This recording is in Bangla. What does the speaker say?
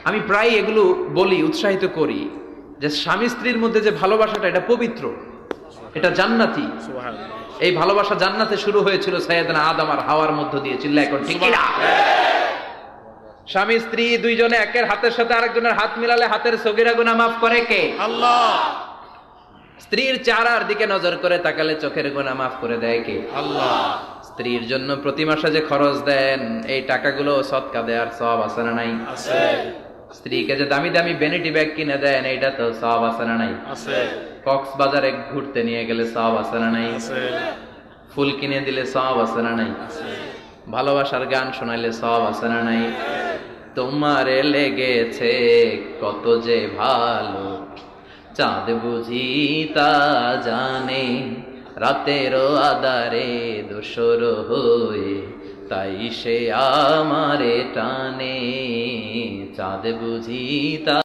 আমি প্রায় এগুলো বলি, উৎসাহিত করি যে স্বামী স্ত্রীর মধ্যে যে ভালোবাসাটা, এটা পবিত্র, এটা জান্নাতি। এই ভালোবাসা জান্নাতে শুরু হয়েছিল সাইয়েদনা আদম আর হাওয়ার মধ্য দিয়ে। চিল্লা এখন ঠিক কিনা? স্বামী স্ত্রী দুইজনে একের হাতের সাথে আরেকজনের হাত মিলালে হাতের সগীরা গুনাহ মাফ করে কে? আল্লাহ। স্ত্রীর চেহারার দিকে নজর করে তাকালে চোখের গুনাহ মাফ করে দেয় কে? আল্লাহ। স্ত্রীর জন্য প্রতি মাসে যে খরচ দেন, এই টাকাগুলো সদকা দেওয়ার সওয়াব আছে না নাই? আছে। স্ত্রীকে যে দামি দামি ভ্যানিটি ব্যাগ কিনে দেন, এইটা তো সওয়াব আছে না নাই? আছে। কক্সবাজারে ঘুরতে নিয়ে গেলে সওয়াব আছে না নাই? আছে। ফুল কিনে দিলে সওয়াব আছে না নাই? আছে। ভালোবাসার গান শোনাইলে সওয়াব আছে না নাই? তোমারে লেগেছে কত যে ভালো, চাঁদ বুঝি তা জানে, রাতেরও আধারে দোসর হয়ে তাই সে আমারে টানে, চাঁদ বুঝি তা